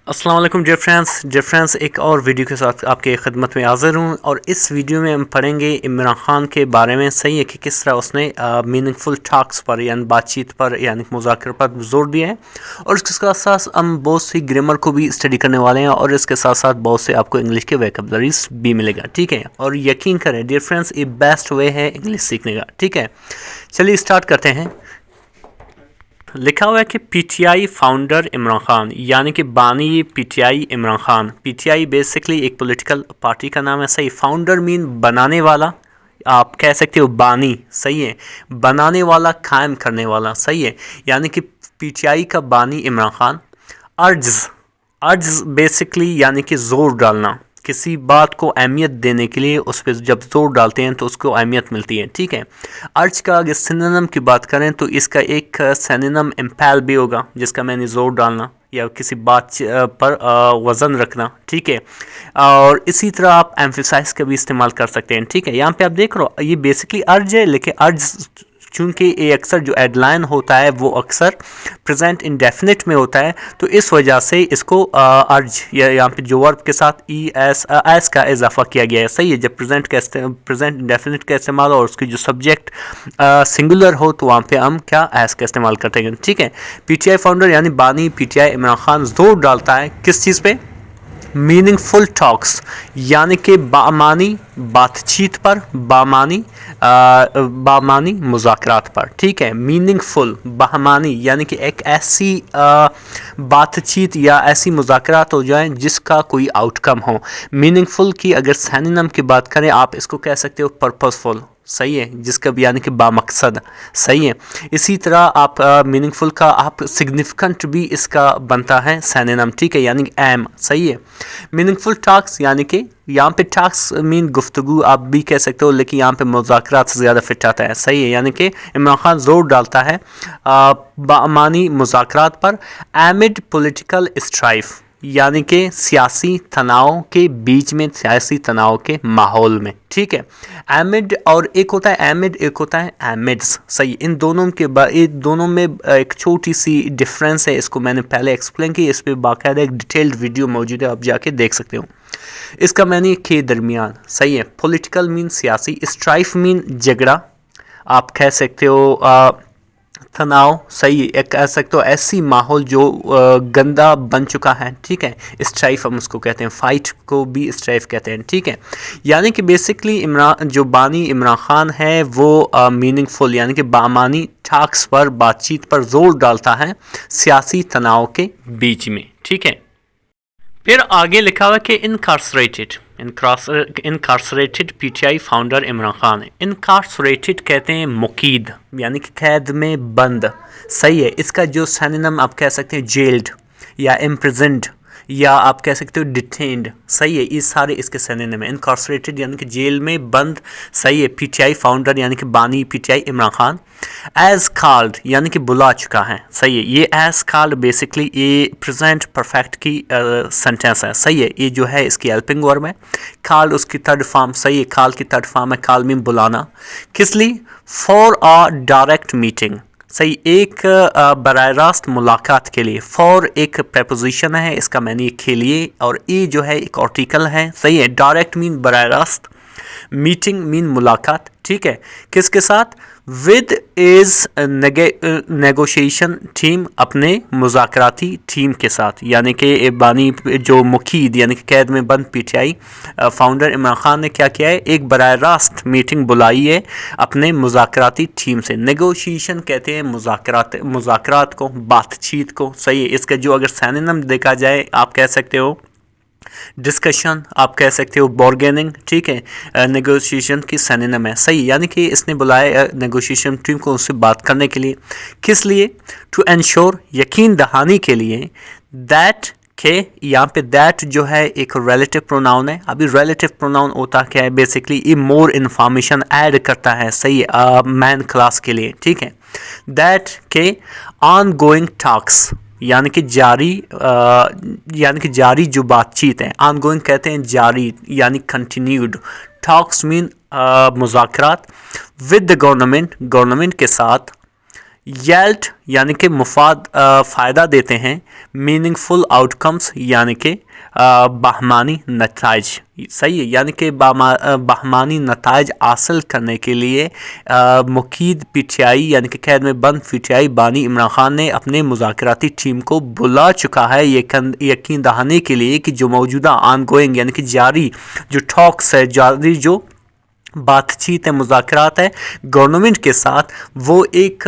अस्सलाम वालेकुम dear friends, एक और वीडियो के साथ आपके खिदमत में हाज़िर हूँ। और इस वीडियो में हम पढ़ेंगे इमरान खान के बारे में। सही है कि किस तरह उसने मीनिंगफुल टॉक्स पर यानी बातचीत पर यानी मुज़ाकरे पर जोर दिया है। और इसके साथ साथ हम बहुत सी ग्रामर को भी स्टडी करने वाले हैं और इसके साथ साथ बहुत से आपको इंग्लिश के वोकैबुलरीज भी मिलेगा। ठीक है, और यकीन करें डियर फ्रेंड्स, ये बेस्ट वे है इंग्लिश सीखने का। ठीक है, चलिए स्टार्ट करते हैं। लिखा हुआ है कि पीटीआई फाउंडर इमरान खान, यानी कि बानी PTI Imran Khan. PTI basically एक पॉलिटिकल पार्टी का नाम है। सही, फाउंडर मीन बनाने वाला, आप कह सकते हो बानी। सही है, बनाने वाला, कायम करने वाला। सही है, यानी कि पीटीआई का बानी इमरान खान। अर्ज बेसिकली यानी कि जोर डालना, किसी बात को अहमियत देने के लिए उस पर जब जोर डालते हैं तो उसको अहमियत मिलती है। ठीक है, अर्ज का अगर सिनोनिम की बात करें तो इसका एक सिनोनिम इम्पैल भी होगा, जिसका मैंने जोर डालना या किसी बात पर वज़न रखना। ठीक है, और इसी तरह आप एम्फसाइज का भी इस्तेमाल कर सकते हैं। ठीक है, यहाँ पे आप देख रहे हो ये बेसिकली अर्ज है, लेकिन अर्ज चूँकि ये अक्सर जो एडलाइन होता है वो अक्सर प्रेजेंट इंडेफिनिट में होता है, तो इस वजह से इसको अर्ज या यहाँ पे जो वर्ब के साथ एस का इजाफा किया गया है। सही है, जब प्रेजेंट इंडेफिनिट का इस्तेमाल और उसकी जो सब्जेक्ट सिंगुलर हो तो वहाँ पे हम क्या एस का इस्तेमाल करते हैं। ठीक है, पीटीआई फाउंडर यानी बानी पीटीआई इमरान खान जोर डालता है किस चीज़ पे? मीनिंगफुल टॉक्स, यानी कि बामानी बातचीत पर, बामानी मुज़ाकरात पर। ठीक है, मीनिंगफुल बामानी यानी कि एक ऐसी बातचीत या ऐसी मुज़ाकरात हो जाएं जिसका कोई आउटकम हो। मीनिंगफुल की अगर सिनोनिम की बात करें आप इसको कह सकते हो पर्पसफुल। सही है, जिसका भी यानी कि बामकसद। सही है, इसी तरह आप मीनिंगफुल का आप सिग्निफिकेंट भी इसका बनता है सिनोनिम। ठीक है, यानी एम। सही है, मीनिंगफुल टॉक्स यानी कि यहाँ पे टॉक्स मीन गुफ्तगू आप भी कह सकते हो, लेकिन यहाँ पे मुज़ाकरात से ज़्यादा फिट आता है। सही है, यानी कि इमरान खान जोर डालता है बामानी मुज़ाकरात पर एमिड पॉलिटिकल स्ट्राइफ, यानी कि सियासी तनाव के बीच में, सियासी तनाव के माहौल में। ठीक है, एमिड और एक होता है एमिड, एक होता है एमिड्स। सही, इन दोनों में एक छोटी सी डिफरेंस है, इसको मैंने पहले एक्सप्लेन की, इस पर बाकायदा एक डिटेल्ड वीडियो मौजूद है, आप जाके देख सकते हो। इसका मैंने के दरमियान। सही है, पॉलिटिकल मीन सियासी, स्ट्राइफ मीन झगड़ा, आप कह सकते हो तनाव। सही, एक कह सकते हो ऐसी माहौल जो गंदा बन चुका है। ठीक है, स्ट्राइफ हम उसको कहते हैं, फाइट को भी स्ट्राइफ कहते हैं। ठीक है, यानी कि बेसिकली बानी इमरान खान है वो मीनिंगफुल यानी कि बामानी टॉक्स पर, बातचीत पर जोर डालता है सियासी तनाव के बीच में। ठीक है, फिर आगे लिखा हुआ कि इनकार्सरेटेड पीटीआई फाउंडर इमरान खान। इनकार्सरेटेड कहते हैं मुकीद, यानी कि कैद में बंद। सही है, इसका जो सिनोनिम आप कह सकते हैं जेल्ड या इम्प्रिजन्ड या आप कह सकते हो डिटेन्ड। सही है, ये सारे इसके सिनोनिम है। इनकार्सरेटेड यानी कि जेल में बंद। सही है, पीटीआई फाउंडर यानी कि बानी PTI Imran Khan. Has called यानी कि बुला चुका है। सही है, ये एज कॉल्ड बेसिकली ये प्रेजेंट परफेक्ट की सेंटेंस है। सही है, ये जो है इसकी हेल्पिंग वर्ब है। कॉल्ड उसकी थर्ड फॉर्म। सही है, कॉल की थर्ड फॉर्म है, कॉल मीन बुलाना। किस लिए? For a direct meeting. सही, एक बराह रास्त मुलाकात के लिए। फॉर एक प्रपोजिशन है, इसका मैंने के लिए, और ये जो है एक आर्टिकल है। सही है, डायरेक्ट मीन बराह रास्त, मीटिंग मीन मुलाकात। ठीक है, किसके साथ? विद इज नेगोशिएशन टीम, अपने मुज़ाकराती टीम के साथ। यानी कि बानी जो मुकीद यानी कि कैद में बंद पीटीआई फाउंडर इमरान खान ने क्या किया है, एक बराह रास्त मीटिंग बुलाई है अपने मुज़ाकराती टीम से। नेगोशिएशन कहते हैं मुज़ाकरात को, बातचीत को। सही है, इसका जो अगर सिनोनिम देखा जाए आप कह सकते हो डिस्कशन, आप कह सकते हो बार्गेनिंग। ठीक है, नेगोशिएशन की सिनोनिम है। सही, यानी कि इसने बुलाया नेगोशिएशन टीम को उससे बात करने के लिए। किस लिए? टू एंश्योर, यकीन दहानी के लिए, दैट के यहाँ पे दैट जो है एक रिलेटिव प्रोनाउन है। अभी रिलेटिव प्रोनाउन होता क्या है? बेसिकली ये मोर इन्फॉर्मेशन ऐड करता है। सही है, मैन क्लास के लिए। ठीक है, दैट के ऑन गोइंग टॉक्स यानी कि जारी जो बातचीत है। ऑनगोइंग कहते हैं जारी यानी कंटिन्यूड। टॉक्स मीन मुज़ाकरात विद द गवर्नमेंट, गवर्नमेंट के साथ, یلڈ یعنی کہ مفاد فائدہ دیتے ہیں. میننگ فل آؤٹ کمس یعنی کہ باہمانی نتائج. صحیح ہے, یعنی کہ باہمانی نتائج حاصل کرنے کے لیے مقید پی ٹی آئی یعنی کہ قید میں بند پی ٹی آئی بانی عمران خان نے اپنے مذاکراتی ٹیم کو بلا چکا ہے یقین دہانی کے لیے کہ جو موجودہ آن گوئنگ یعنی کہ جاری جو ٹاکس ہے, جاری جو بات چیت ہے, مذاکرات ہے گورنمنٹ کے ساتھ, وہ ایک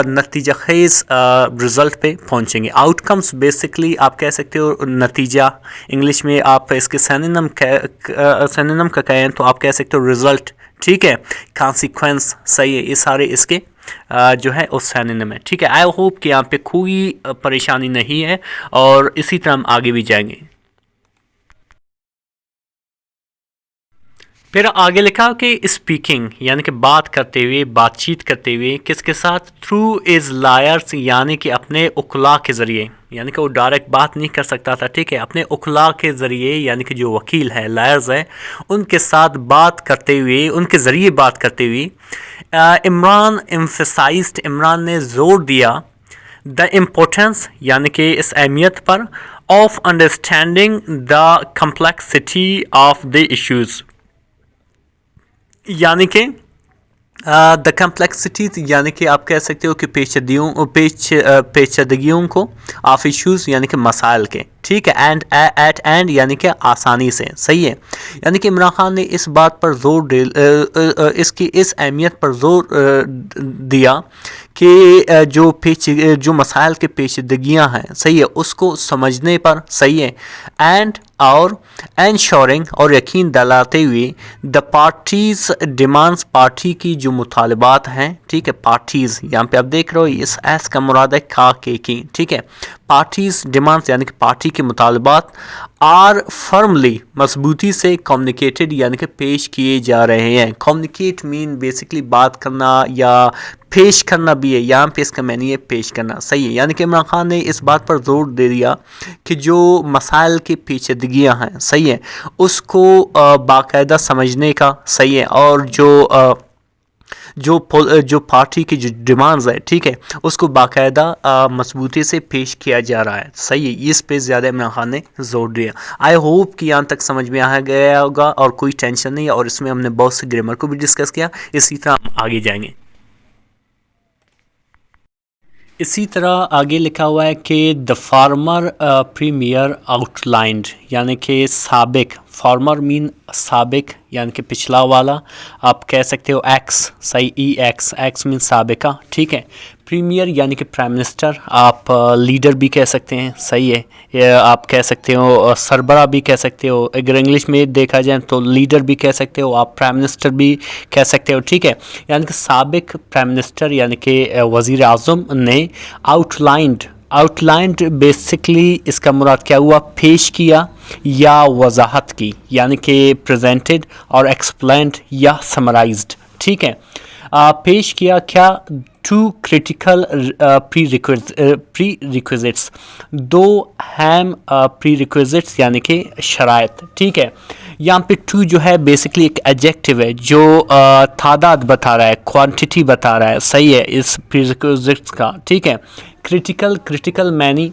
نتیجہ خیز رزلٹ پہ پہنچیں گے. آؤٹ کمس بیسکلی آپ کہہ سکتے ہو نتیجہ, انگلش میں آپ اس کے سینونیم کا کہیں تو آپ کہہ سکتے ہو رزلٹ. ٹھیک ہے, کانسیکوینس. صحیح ہے, یہ سارے اس کے جو ہے اس سینونیم ہے. ٹھیک ہے, آئی ہوپ کہ یہاں پہ کوئی پریشانی نہیں ہے اور اسی طرح ہم آگے بھی جائیں گے. پھر آگے لکھا کہ اسپیکنگ یعنی کہ بات کرتے ہوئے, بات چیت کرتے ہوئے کس کے ساتھ, تھرو از لائرس یعنی کہ اپنے اقلاء کے ذریعے, یعنی کہ وہ ڈائریکٹ بات نہیں کر سکتا تھا. ٹھیک ہے, اپنے اقلاء کے ذریعے یعنی کہ جو وکیل ہے, لائرز ہے, ان کے ساتھ بات کرتے ہوئے, ان کے ذریعے بات کرتے ہوئے عمران ایمفیسائزڈ, عمران نے زور دیا دا امپورٹنس یعنی کہ اس اہمیت پر, of understanding the complexity of the issues, یعنی کہ دا کمپلیکسٹیز یعنی کہ آپ کہہ سکتے ہو کہ پیچیدگیوں کو, آف ایشوز یعنی کہ مسائل کے. ٹھیک ہے, اینڈ ایٹ اینڈ یعنی کہ آسانی سے. صحیح ہے, یعنی کہ عمران خان نے اس بات پر زور اس اہمیت پر زور دیا کہ جو مسائل کے پیچیدگیاں ہیں, صحیح ہے, اس کو سمجھنے پر. صحیح ہے, اینڈ اور انشورنگ اور یقین دلاتے ہوئے دا پارٹیز ڈیمانڈس, پارٹی کی جو مطالبات ہیں. ٹھیک ہے, پارٹیز یہاں پہ آپ دیکھ رہے ہو اس ایس کا مراد ہے کا کے کی. ٹھیک ہے, پارٹیز ڈیمانڈس یعنی کہ پارٹی کے مطالبات آر فرملی مضبوطی سے کمیونیکیٹڈ یعنی کہ پیش کیے جا رہے ہیں. کمیونیکیٹ مین بیسکلی بات کرنا یا پیش کرنا بھی ہے, یہاں پہ اس کا معنی ہے پیش کرنا. صحیح ہے, یعنی کہ عمران خان نے اس بات پر زور دے دیا کہ جو مسائل کی پیچیدگیاں ہیں, صحیح ہے, اس کو باقاعدہ سمجھنے کا. صحیح ہے, اور جو پارٹی کی جو ڈیمانڈز ہے, ٹھیک ہے, اس کو باقاعدہ مضبوطی سے پیش کیا جا رہا ہے. صحیح ہے, اس پہ زیادہ عمران خان نے زور دیا. آئی ہوپ کہ یہاں تک سمجھ میں آ گیا ہوگا اور کوئی ٹینشن نہیں ہے, اور اس میں ہم نے بہت سے گرامر کو بھی ڈسکس کیا. اسی طرح ہم آگے جائیں گے. اسی طرح آگے لکھا ہوا ہے کہ the former premiere out lined یعنی کہ سابق, فارمر مین سابق یعنی کہ پچھلا والا, آپ کہہ سکتے ہو ایکس. صحیح, ای ایکس, ایکس مین سابقہ. ٹھیک ہے, پریمیئر یعنی کہ پرائم منسٹر, آپ لیڈر بھی کہہ سکتے ہیں. صحیح ہے, آپ کہہ سکتے ہو سربراہ بھی کہہ سکتے ہو, اگر انگلش میں دیکھا جائے تو لیڈر بھی کہہ سکتے ہو, آپ پرائم منسٹر بھی کہہ سکتے ہو. ٹھیک ہے, یعنی کہ سابق پرائم منسٹر یعنی کہ وزیر اعظم نے آؤٹ لائنڈ بیسکلی اس کا مراد کیا ہوا, پیش کیا یا وضاحت کی, یعنی کہ پریزنٹڈ اور ایکسپلینڈ یا سمرائزڈ. ٹھیک ہے, پیش کیا کیا, ٹو کریٹیکل پری ریکویزٹس, دو اہم پری ریکویزٹس یعنی کہ شرائط. ٹھیک ہے, یہاں پہ ٹو جو ہے بیسکلی ایک ایڈجیکٹیو ہے جو تعداد بتا رہا ہے, کوانٹٹی بتا رہا ہے. صحیح ہے, اس پری ریکویزٹس کا. ٹھیک ہے, کریٹیکل معنی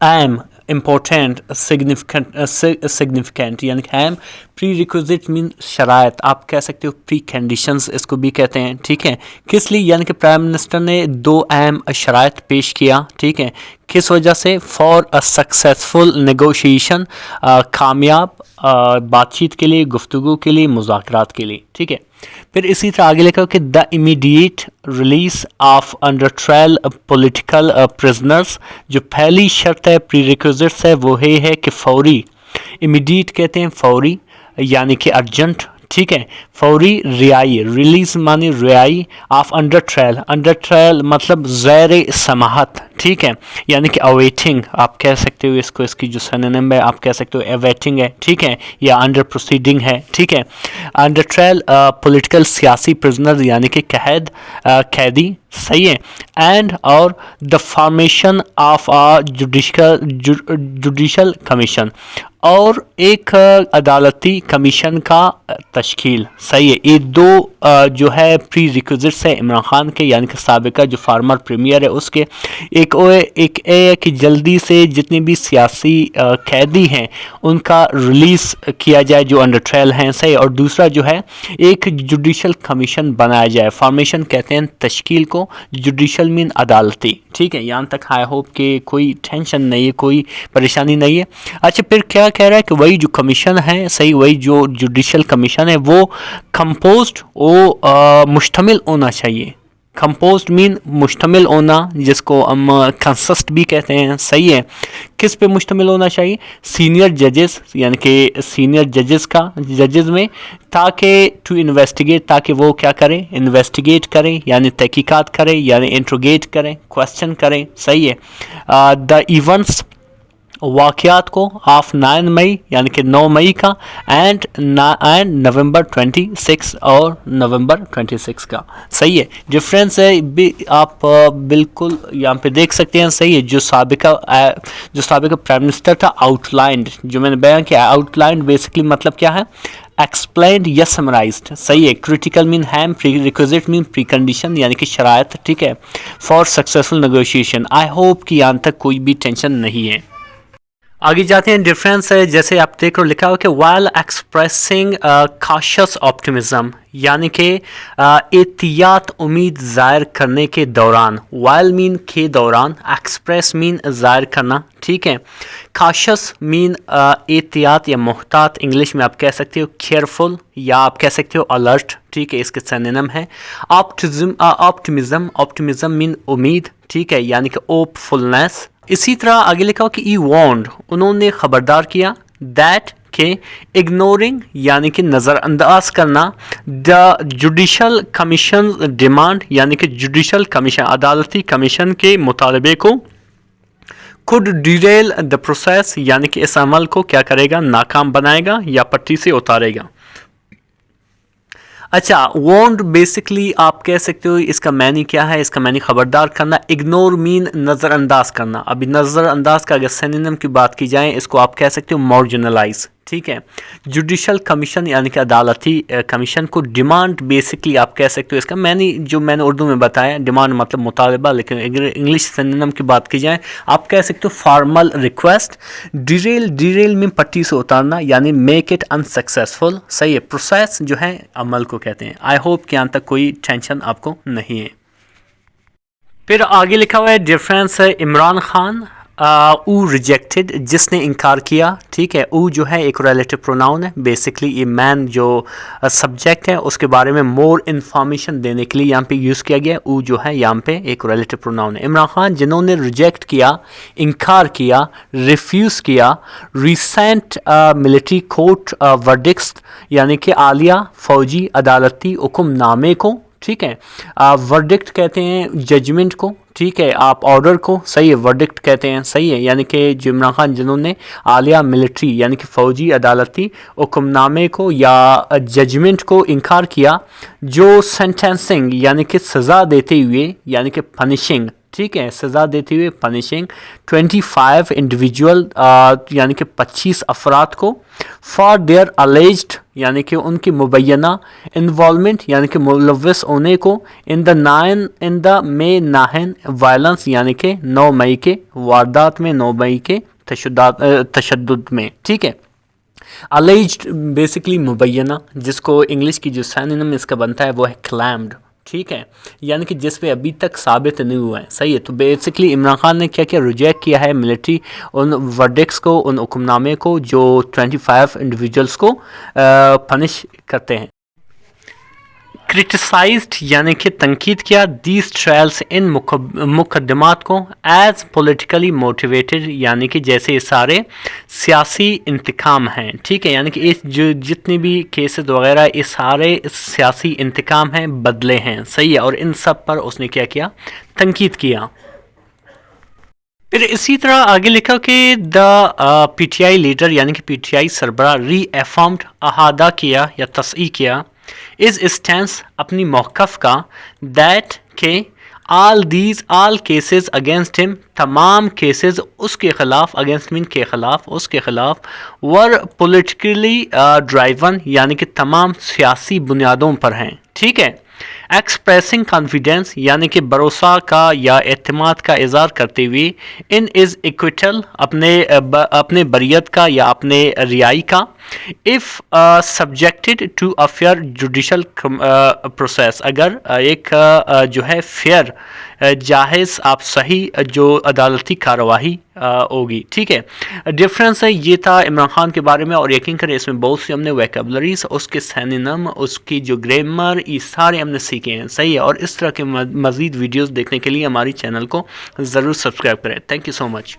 اہم, امپورٹینٹ, سگنیفیکنٹ یعنی کہ اہم. پری ریکویزٹ مین شرائط, آپ کہہ سکتے ہو پری کنڈیشنز اس کو بھی کہتے ہیں. ٹھیک ہے, کس لیے, یعنی کہ پرائم منسٹر نے دو اہم شرائط پیش کیا. ٹھیک ہے, کس وجہ سے, فار اے سکسیزفل نیگوشیشن, کامیاب بات چیت کے لیے, گفتگو کے لیے, مذاکرات کے لیے. ٹھیک ہے, پھر اسی طرح آگے لکھا کہ the immediate release of under trial political prisoners, جو پہلی شرط ہے, پری ریکویزٹس ہے, وہ ہے کہ فوری. امیڈیٹ کہتے ہیں فوری یعنی کہ ارجنٹ. ٹھیک ہے, فوری رہائی, ریلیز مانی رہائی, آف انڈر ٹرائل مطلب زیر سماحت. ٹھیک ہے, یعنی کہ اویٹنگ, آپ کہہ سکتے ہو اس کو, اس کی جو سینونیم ہے آپ کہہ سکتے ہو اویٹنگ ہے. ٹھیک ہے, یا انڈر پروسیڈنگ ہے. ٹھیک ہے, انڈر ٹرائل پولیٹیکل سیاسی پرزنر یعنی کہ قیدی सही है, एंड और the formation of a judicial commission, और एक अदालती कमीशन का तश्कील। सही है, ये दो जो है प्री रिक्विजिट्स है इमरान खान के, यानी कि साबिका जो फार्मर प्रीमियर है उसके। एक है कि जल्दी से जितने भी सियासी कैदी हैं उनका रिलीज़ किया जाए जो अंडर ट्रायल हैं। सही, और दूसरा जो है एक जुडिशल कमीशन बनाया जाए। फॉर्मेशन कहते हैं तश्कील को, जुडिशल मीन अदालती। ठीक है, यहाँ तक आई होप कि कोई टेंशन नहीं है, कोई परेशानी नहीं है। अच्छा, फिर क्या कह रहा है कि वही जो कमीशन है, सही, वही जो जुडिशल कमीशन है वो कंपोज्ड, वो मुश्तमिल होना चाहिए। कंपोज्ड मीन मुश्तमिल होना, जिसको हम कंसिस्ट भी कहते हैं। सही है, किस पे मुश्तमिल होना चाहिए? सीनियर जजेस, यानी कि सीनियर जजेस में, ताकि टू इन्वेस्टिगेट, ताकि वो क्या करें? इन्वेस्टिगेट करें, यानी तहकीकात करें, यानी इंट्रोगेट करें, क्वेश्चन करें। सही है, द इवेंट्स, वाक़यात को, ऑफ 9 मई यानी कि 9 मई का, एंड नवंबर 26 और नवंबर 26 का। सही है, डिफरेंस है भी आप बिल्कुल यहाँ पे देख सकते हैं। सही है, जो साबिका प्राइम मिनिस्टर था, आउटलाइंड, जो मैंने बयान किया, आउटलाइंड बेसिकली मतलब क्या है? एक्सप्लेन्ड या समराइज्ड। सही है, क्रिटिकल मीन हैम, prerequisite mean precondition, यानी कि शरायत। ठीक है, for successful negotiation. I hope कि यहाँ तक कोई भी टेंशन नहीं है। आगे जाते हैं, डिफरेंस है जैसे आप देख रहे हो, लिखा हो कि वाइल एक्सप्रेसिंग कॉशियस ऑप्टिमिज्म, यानी कि एहतियात उम्मीद ज़ाहिर करने के दौरान। वाइल मीन के दौरान, एक्सप्रेस मीन ज़ाहिर करना। ठीक है, कॉशियस मीन एहतियात या मोहतात, इंग्लिश में आप कह सकते हो केयरफुल, या आप कह सकते हो अलर्ट। ठीक है, इसके सिनोनिम है। ऑप्टिमिज्म मीन उम्मीद। ठीक है, यानी कि होपफुलनेस। इसी तरह आगे लिखा हो कि ई वार्नड, उन्होंने खबरदार किया, दैट के इग्नोरिंग यानी कि नज़रअंदाज करना, द जुडिशल कमीशन डिमांड, यानी कि जुडिशल कमीशन अदालती कमीशन के मुतालबे को, कुड डिरेल द प्रोसेस, यानी कि इस अमल को क्या करेगा? नाकाम बनाएगा या पट्टी से उतारेगा। अच्छा, वार्नड बेसिकली आप कह सकते हो इसका मैनी क्या है? इसका मैनी खबरदार करना। इग्नोर मीन नज़रअंदाज करना। अभी नज़रअंदाज का अगर सिनोनिम की बात की जाए, इसको आप कह सकते हो मार्जिनलाइज। ठीक है, जुडिशल कमीशन यानी कि अदालती कमीशन को, डिमांड बेसिकली आप कह सकते हो इसका मैनी, जो मैंने उर्दू में बताया, डिमांड मतलब मुतालबा, लेकिन इंग्लिश सिनोनिम की बात की जाए आप कह सकते हो फॉर्मल रिक्वेस्ट। डिरेल में पट्टी से उतारना, यानी मेक इट अनसक्सेसफुल। सही है, प्रोसेस जो है अमल को कहते हैं। आई होप कि यहाँ तक कोई टेंशन आपको नहीं है। फिर आगे लिखा हुआ है, डिफरेंस है इमरान खान ऊ रिजेक्टेड, जिसने इनकार किया। ठीक है, ऊ जो है एक रिलेटिव प्रोनाउन है, बेसिकली ये मैन जो सब्जेक्ट है उसके बारे में मोर इन्फॉर्मेशन देने के लिए यहाँ पे यूज़ किया गया। ऊ जो है यहाँ पे एक रिलेटिव प्रोनाउन है। इमरान खान जिन्होंने रिजेक्ट किया, इनकार किया, रिफ्यूज़ किया, रिसेंट मिलिट्री कोर्ट वर्डिक्स, यानी कि आलिया फौजी अदालती हुक्मनामे को। ठीक है, वर्डिक्ट कहते हैं जजमेंट को। ठीक है, आप ऑर्डर को, सही है, वर्डिक्ट कहते हैं। सही है, यानी कि जो इमरान खान जिन्होंने आलिया मिलिट्री यानी कि फ़ौजी अदालती हुक्मनामे को या जजमेंट को इनकार किया, जो सेंटेंसिंग यानी कि सज़ा देते हुए, यानी कि पनिशिंग। ठीक है, सज़ा देते हुए पनिशिंग 25 इंडिविजुअल यानी कि 25 अफराद को, फॉर देयर अलेज्ड यानी कि उनकी मुबैना इन्वॉल्वमेंट यानी कि मुलव्वस होने को, in the may Nahan violence यानी कि 9 मई के वारदात में, 9 मई के तशद्दुद में। ठीक है, अलेज्ड बेसिकली मुबैना, जिसको इंग्लिश की जो सिनोनिम इसका बनता है वो है क्लैम्ड। ठीक है, यानी कि जिस पे अभी तक साबित नहीं हुआ है। सही है, तो बेसिकली इमरान खान ने क्या किया? रिजेक्ट किया है मिलिट्री उन वर्डिक्ट्स को, उन हुक्मनामे को जो 25 इंडिविजुअल्स को पनिश करते हैं। क्रिटिसाइज्ड यानी कि तनकीद किया, दीज ट्रायल्स इन मुकदमात को, एज पॉलिटिकली मोटिवेटेड यानी कि जैसे ये सारे सियासी इंतकाम हैं। ठीक है, यानी कि इस जो जितने भी केसेस वगैरह ये सारे सियासी इंतकाम हैं, बदले हैं। सही है, और इन सब पर उसने क्या किया? तनकीद किया। फिर इसी तरह आगे लिखा कि द पीटीआई लीडर यानी कि पीटीआई सरबराह रीएफर्म्ड अहादा किया या तस्ईह किया, इस स्टैंस अपनी मौक़िफ़ का, दैट के all cases against him, تمام cases اس کے خلاف, against mean کے خلاف, اس کے خلاف, were politically driven, یعنی کہ تمام سیاسی بنیادوں پر ہیں. ٹھیک ہے. ایکسپریسنگ کانفیڈینس یعنی کہ بھروسہ کا یا اعتماد کا اظہار کرتے ہوئے, ان از ایکویٹل اپنے بریت کا یا اپنے رہائی کا, if subjected to a fair judicial process, اگر ایک جو ہے فیئر جاہز آپ صحیح جو عدالتی کارروائی ہوگی. ٹھیک ہے. ڈفرینس ہے یہ تھا عمران خان کے بارے میں, اور یقین کریں اس میں بہت سی ہم نے ویکیبلریز, اس کے سینونم, اس کی جو گرامر, یہ سارے ہم نے سیکھے ہیں. صحیح ہے. اور اس طرح کے مزید ویڈیوز دیکھنے کے لیے ہماری چینل کو ضرور سبسکرائب کریں. Thank you so much.